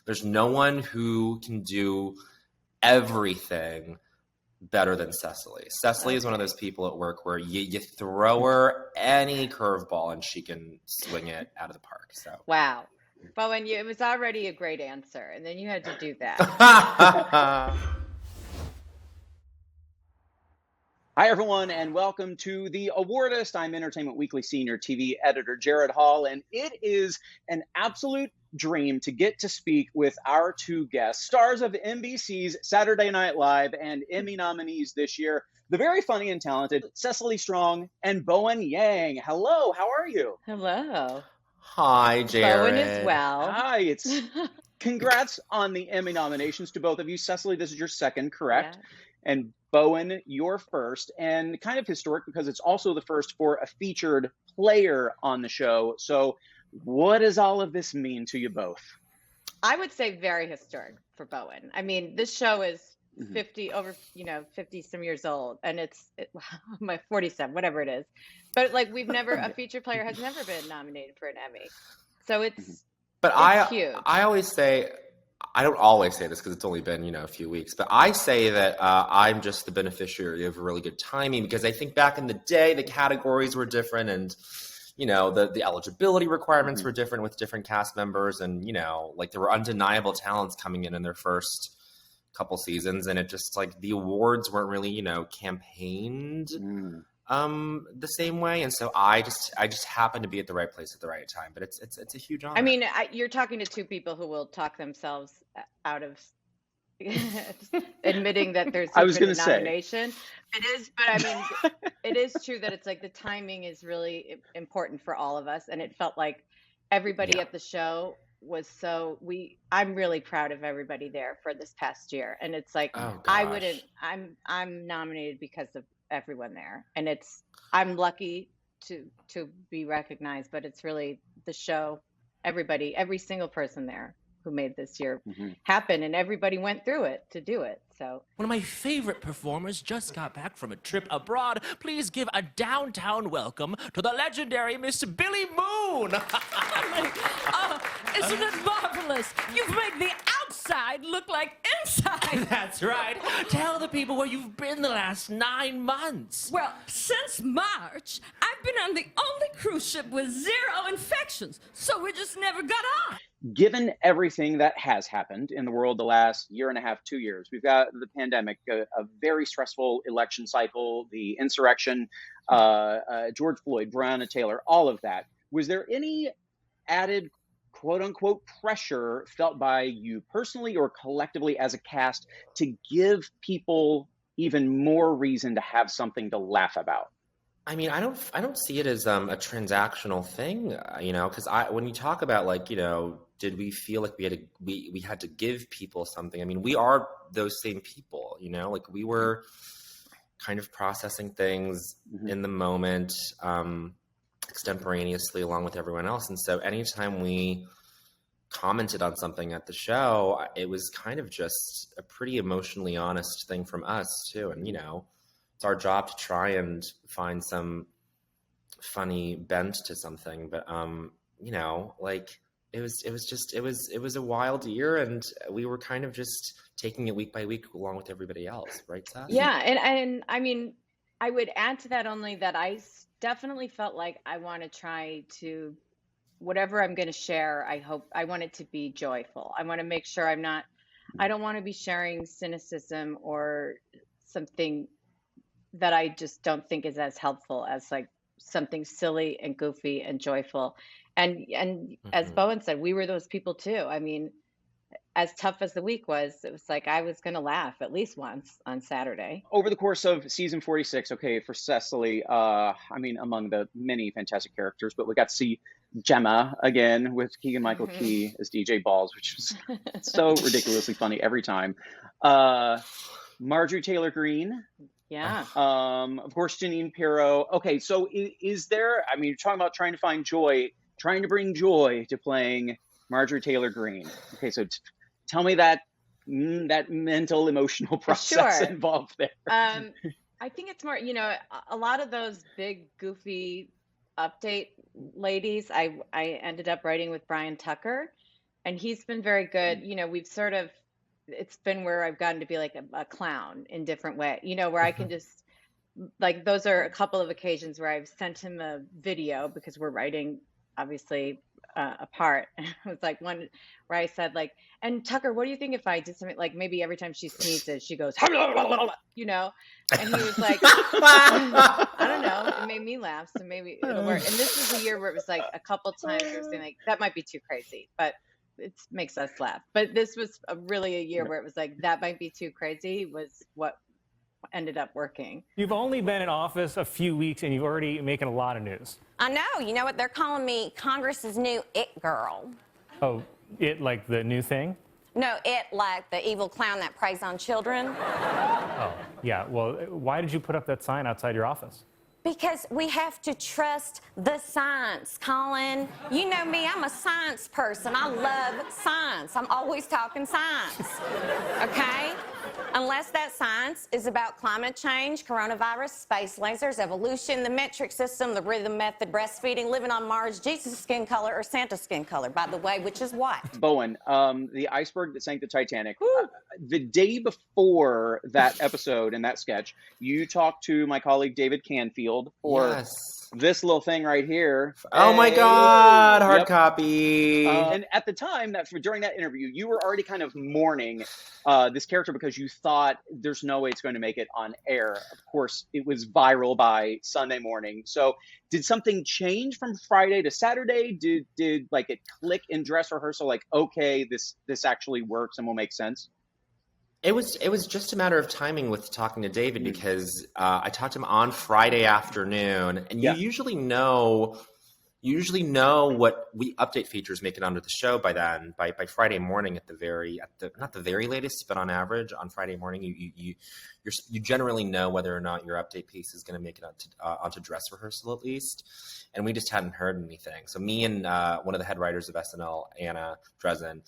There's no one who can do everything better than Cecily. Cecily is one of those people at work where you throw her any curveball and she can swing it out of the park. So wow. Bowen, it was already a great answer, and then you had to do that. Hi, everyone, and welcome to the Awardist. I'm Entertainment Weekly Senior TV Editor Gerrad Hall, and it is an absolute dream to get to speak with our two guests, stars of NBC's Saturday Night Live and Emmy nominees this year, the very funny and talented Cecily Strong and Bowen Yang. Hello, how are you? Hello. Hi, Gerrad. Bowen as well. Hi, it's congrats on the Emmy nominations to both of you. Cecily, this is your second, correct? Yeah. And Bowen, your first, and kind of historic because it's also the first for a featured player on the show. So what does all of this mean to you both? I would say very historic for Bowen. I mean, this show is 50 some years old, and my 47, whatever it is. But like a featured player has never been nominated for an Emmy. So it's huge. I always say, I don't always say this because it's only been, a few weeks, but I say that I'm just the beneficiary of really good timing because I think back in the day, the categories were different and, the eligibility requirements were different with different cast members. And, there were undeniable talents coming in their first couple seasons. And it just the awards weren't really, campaigned the same way. And so I just happened to be at the right place at the right time, but it's a huge honor. I mean, you're talking to two people who will talk themselves out of admitting that there's a nomination. It is, but I mean, it is true that it's the timing is really important for all of us. And it felt like everybody at the show was I'm really proud of everybody there for this past year. And it's I'm nominated because of everyone there, and I'm lucky to be recognized, but it's really the show, every single person there who made this year happen, and everybody went through it to do it. So one of my favorite performers just got back from a trip abroad. Please give a downtown welcome to the legendary Miss Billy Moon. Isn't it marvelous? You've made the outside look like inside. That's right. Tell the people where you've been the last 9 months. Well, since March, I've been on the only cruise ship with 0 infections, so we just never got on. Given everything that has happened in the world the last year and a half, 2 years, we've got the pandemic, a very stressful election cycle, the insurrection, George Floyd, Breonna Taylor, all of that. Was there any added quote unquote pressure felt by you personally or collectively as a cast to give people even more reason to have something to laugh about? I mean, I don't see it as a transactional thing, because when you talk about did we feel like we had to give people something? I mean, we are those same people, we were kind of processing things in the moment, extemporaneously along with everyone else. And so anytime we commented on something at the show, it was kind of just a pretty emotionally honest thing from us too. And, it's our job to try and find some funny bent to something, but it was a wild year, and we were kind of just taking it week by week along with everybody else, right, Seth? Yeah, and I mean, I would add to that only that I definitely felt like I want to try to, whatever I'm going to share, I want it to be joyful. I want to make sure I don't want to be sharing cynicism or something that I just don't think is as helpful as something silly and goofy and joyful. And as Bowen said, we were those people too. I mean, as tough as the week was, it was I was going to laugh at least once on Saturday. Over the course of season 46, for Cecily, among the many fantastic characters, but we got to see Gemma again with Keegan-Michael Key as DJ Balls, which was so ridiculously funny every time. Marjorie Taylor Greene. Yeah. Of course, Janine Pirro. Okay, so is there, you're talking about trying to bring joy to playing Marjorie Taylor Greene. Okay, so tell me that mental, emotional process involved there. I think it's more, a lot of those big, goofy update ladies, I ended up writing with Brian Tucker. and he's been very good. We've sort of, it's been where I've gotten to be like a clown in different way, where I can just like, those are a couple of occasions where I've sent him a video because we're writing obviously apart. It was like one where I said like, and Tucker, what do you think if I did something like maybe every time she sneezes, she goes, and he was like, I don't know. It made me laugh. So maybe it'll work. And this was a year where it was like a couple times I was saying like, that might be too crazy, but it makes us laugh. But this was really a year where it was like, that might be too crazy was what ended up working. You've only been in office a few weeks and you've already making a lot of news. I know. You know what? They're calling me Congress's new it girl. Oh, it like the new thing? No, it like the evil clown that preys on children. Oh, yeah. Well, why did you put up that sign outside your office? Because we have to trust the science, Colin. You know me, I'm a science person. I love science. I'm always talking science, okay? Unless that science is about climate change, coronavirus, space lasers, evolution, the metric system, the rhythm method, breastfeeding, living on Mars, Jesus' skin color, or Santa's skin color, by the way, which is what? Bowen, the iceberg that sank the Titanic. The day before that episode and that sketch, you talked to my colleague David Canfield for this little thing right here. Oh my God, hard copy. And at the time, during that interview, you were already kind of mourning this character because you thought there's no way it's going to make it on air. Of course, it was viral by Sunday morning. So did something change from Friday to Saturday? Did like it click in dress rehearsal? Like, okay, this actually works and will make sense? It was just a matter of timing with talking to David because I talked to him on Friday afternoon, and you usually know what we update features make it onto the show by then, by Friday morning at the not the very latest, but on average on Friday morning you generally know whether or not your update piece is going to make it onto dress rehearsal at least, and we just hadn't heard anything. So me and one of the head writers of SNL, Anna Dresden,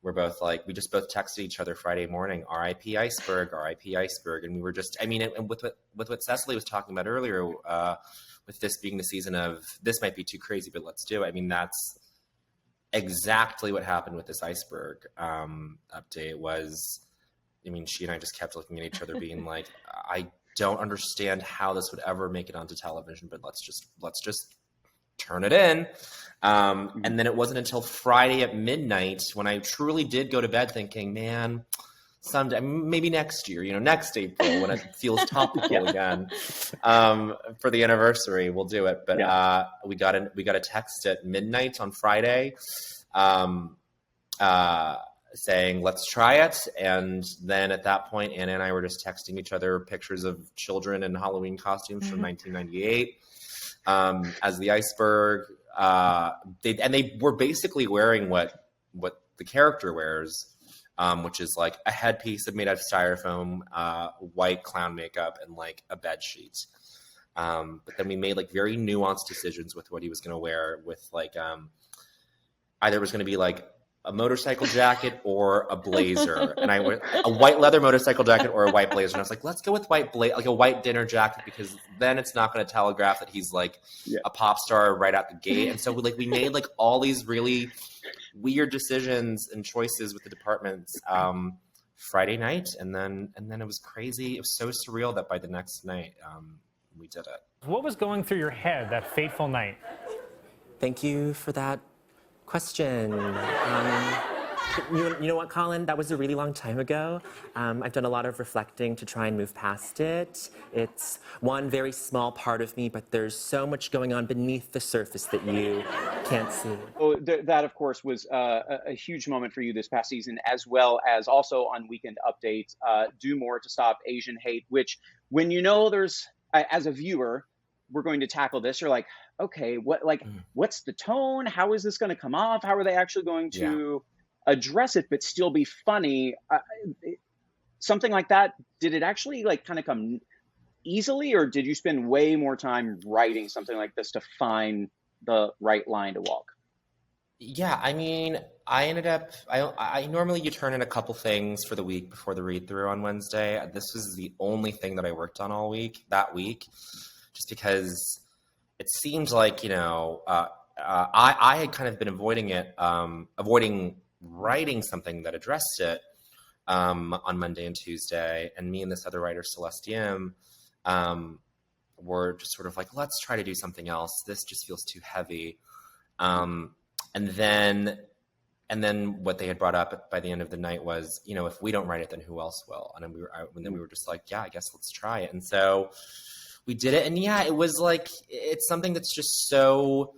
we're both like, we just both texted each other Friday morning, R.I.P. Iceberg, R.I.P. Iceberg. And we were just, I mean, and with what Cecily was talking about earlier, with this being the season of, this might be too crazy, but let's do it. I mean, that's exactly what happened with this iceberg update was, I mean, she and I just kept looking at each other being like, I don't understand how this would ever make it onto television, but let's just turn it in. And then it wasn't until Friday at midnight when I truly did go to bed thinking, man, someday, maybe next year, next April when it feels topical again, for the anniversary, we'll do it. But we got a text at midnight on Friday saying, let's try it. And then at that point, Anna and I were just texting each other pictures of children in Halloween costumes from 1998 as the iceberg. They were basically wearing what the character wears, which is like a headpiece made out of styrofoam, white clown makeup, and like a bed sheet. But then we made like very nuanced decisions with what he was going to wear, with like either it was going to be like a motorcycle jacket or a blazer, and I went a white leather motorcycle jacket or a white blazer, and I was like, let's go with like a white dinner jacket, because then it's not going to telegraph that he's like a pop star right out the gate. And so we made like all these really weird decisions and choices with the departments Friday night, and then it was crazy. It was so surreal that by the next night we did it. What was going through your head that fateful night? Thank you for that question. You know what, Colin? That was a really long time ago. I've done a lot of reflecting to try and move past it. It's one very small part of me, but there's so much going on beneath the surface that you can't see. Oh, that, of course, was a huge moment for you this past season, as well as also on Weekend Update, Do More to Stop Asian Hate, which when you know there's, as a viewer, we're going to tackle this, you're like, okay, what's the tone? How is this going to come off? How are they actually going to address it, but still be funny? Something like that, did it actually like kind of come easily, or did you spend way more time writing something like this to find the right line to walk? Yeah, I mean, I ended up, I normally you turn in a couple things for the week before the read through on Wednesday. This was the only thing that I worked on all week, that week, just because it seemed like, I had kind of been avoiding writing something that addressed it on Monday and Tuesday, and me and this other writer, Celestine, were just sort of like, let's try to do something else. This just feels too heavy. And then what they had brought up by the end of the night was, if we don't write it, then who else will? And then we were just like, yeah, I guess let's try it. And so we did it. And yeah, it was like, it's something that's just so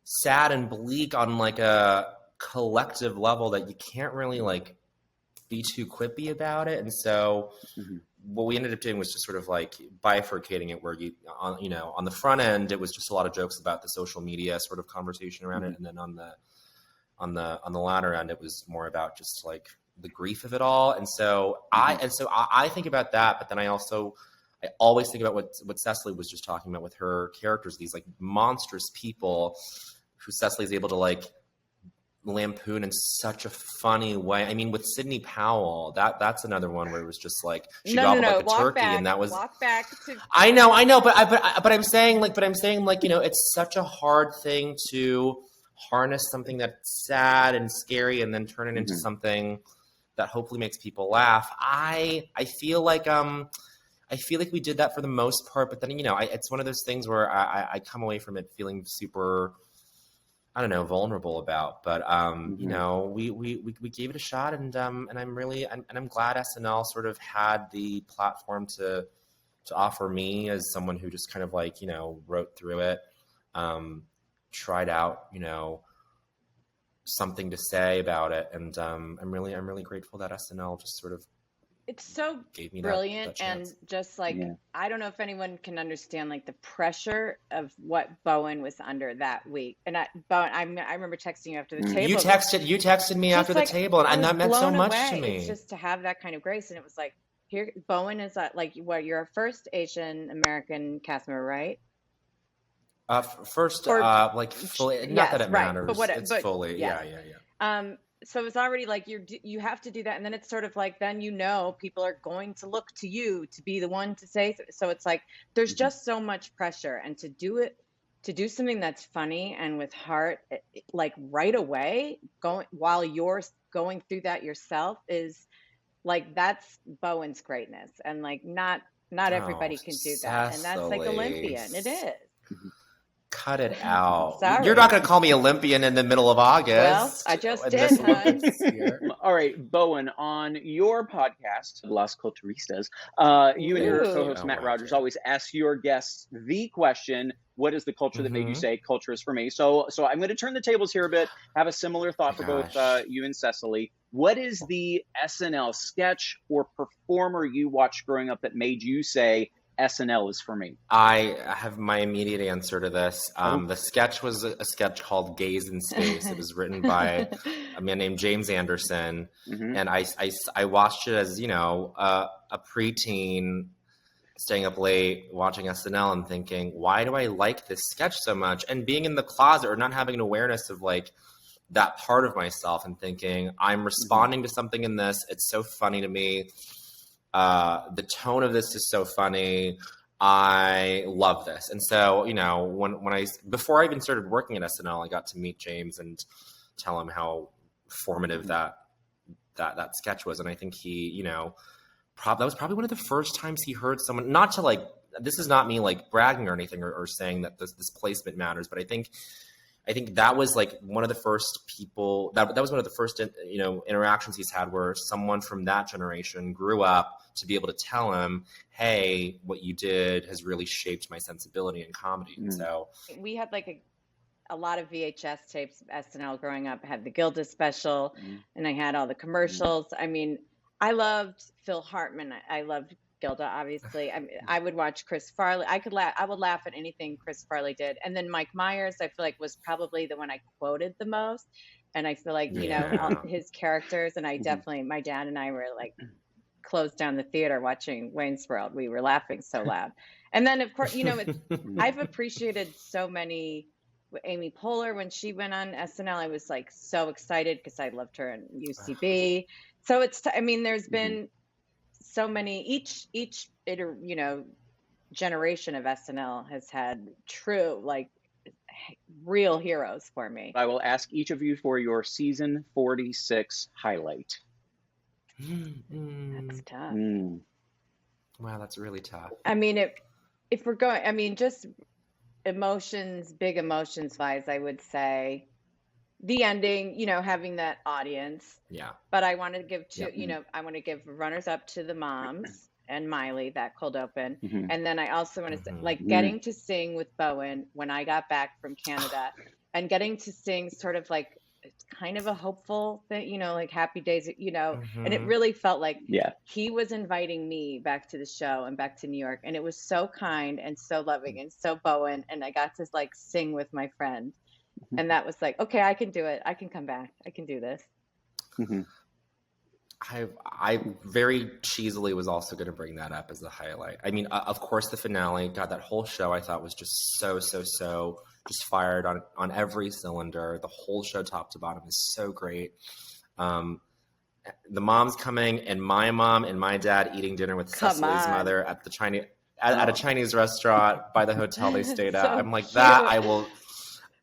sad and bleak on like a collective level that you can't really like be too quippy about it. And so what we ended up doing was just sort of like bifurcating it, where on the front end, it was just a lot of jokes about the social media sort of conversation around it. And then on the latter end, it was more about just like the grief of it all. And so I think about that, but then I always think about what Cecily was just talking about with her characters, these like monstrous people who Cecily is able to like lampoon in such a funny way. I mean, with Sidney Powell, that's another one where it was just like she gobbled like a turkey, and that was walk back to. I know, but I'm saying it's such a hard thing to harness something that's sad and scary and then turn it into something that hopefully makes people laugh. I feel like we did that for the most part, but then it's one of those things where I come away from it feeling super, I don't know, vulnerable about. But we gave it a shot, and I'm glad SNL sort of had the platform to offer me as someone who just kind of like wrote through it, tried out something to say about it, and I'm really grateful that SNL just sort of. It's so gave me brilliant, that and just like I don't know if anyone can understand like the pressure of what Bowen was under that week. And Bowen, I remember texting you after the table. You texted me after the table, and that meant so much to me. It's just to have that kind of grace, and it was like, here, Bowen is like you're a first Asian American cast member, right? Like fully, not that it matters. It's fully, yeah. So it's already like you have to do that, and then it's sort of like then people are going to look to you to be the one to say. So it's like there's just so much pressure, and to do something that's funny and with heart, like right away, while you're going through that yourself, is like that's Bowen's greatness, and like not everybody can do that, and that's like Olympian. It is. Cut it out. Sorry. You're not going to call me Olympian in the middle of August. Well, I just did, hon. All right, Bowen, on your podcast, Las Culturistas, you and your co-host Matt Rogers always ask your guests the question, what is the culture that made you say culture is for me? So I'm going to turn the tables here a bit, have a similar thought for both you and Cecily. What is the SNL sketch or performer you watched growing up that made you say, SNL is for me? I have my immediate answer to this. The sketch was a sketch called Gaze in Space. It was written by a man named James Anderson. And I watched it as, a preteen staying up late watching SNL and thinking, why do I like this sketch so much? And being in the closet or not having an awareness of like that part of myself and thinking, I'm responding to something in this. It's so funny to me. The tone of this is so funny. I love this. And so, before I even started working at SNL, I got to meet James and tell him how formative that sketch was. And I think he, that was probably one of the first times he heard someone, not to like, this is not me like bragging or anything or saying that this placement matters, but I think that was like one of the first people that was one of the first, interactions he's had where someone from that generation grew up to be able to tell him, hey, what you did has really shaped my sensibility in comedy. And so we had like a lot of VHS tapes of SNL growing up. I had the Gilda special and I had all the commercials. I mean, I loved Phil Hartman. I loved Gilda, obviously. I would watch Chris Farley. I would laugh at anything Chris Farley did. And then Mike Myers, I feel like was probably the one I quoted the most. And I feel like, all his characters, and I definitely, my dad and I were like closed down the theater watching Wayne's World. We were laughing so loud. And then of course, I've appreciated so many. Amy Poehler, when she went on SNL, I was like so excited because I loved her in UCB. So there's been so many, each generation of SNL has had true like real heroes for me. I will ask each of you for your season 46 highlight. That's tough. Wow, that's really tough. I mean, if we're going, I mean, just emotions, big emotions wise, I would say the ending, you know, having that audience. Yeah. But I want to give I want to give runners up to the moms and Miley, that cold open. And then I also want to say, like, getting to sing with Bowen when I got back from Canada and getting to sing sort of like kind of a hopeful thing, you know, like Happy Days, you know, and it really felt like he was inviting me back to the show and back to New York. And it was so kind and so loving and so Bowen. And I got to like sing with my friend. And that was like, okay, I can do it. I can come back. I can do this. I very cheesily was also going to bring that up as a highlight. I mean, of course, the finale, God, that whole show I thought was just so just fired on every cylinder. The whole show, top to bottom, is so great. The mom's coming, and my mom and my dad eating dinner with Cecily's mother at the Chinese at a Chinese restaurant by the hotel they stayed at. I'm like, that I will.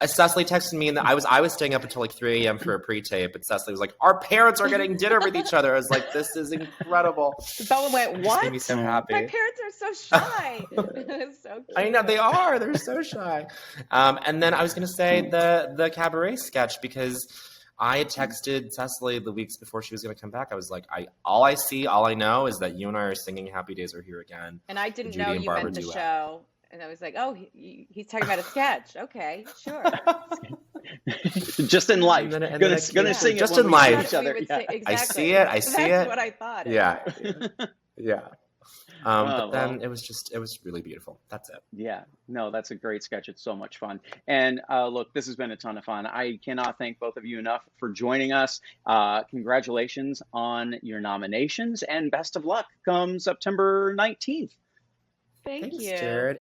Cecily texted me, and I was staying up until like 3 a.m. for a pre-tape, and Cecily was like, "Our parents are getting dinner with each other." I was like, "This is incredible." Bowen went, "What?" It made me so happy. My parents are so shy. It was so cute. I know they are. They're so shy. And then I was going to say the cabaret sketch, because I had texted Cecily the weeks before she was going to come back. I was like, all I know is that you and I are singing "Happy Days Are Here Again." And I didn't know you meant the show. And I was like, oh, he's talking about a sketch. Okay, sure. Just in life. Gonna sing just it in life. each other. Exactly. I see it. That's what I thought. Yeah. But then it was really beautiful. That's it. Yeah, no, that's a great sketch. It's so much fun. And look, this has been a ton of fun. I cannot thank both of you enough for joining us. Congratulations on your nominations, and best of luck come September 19th. Thanks, Gerrad.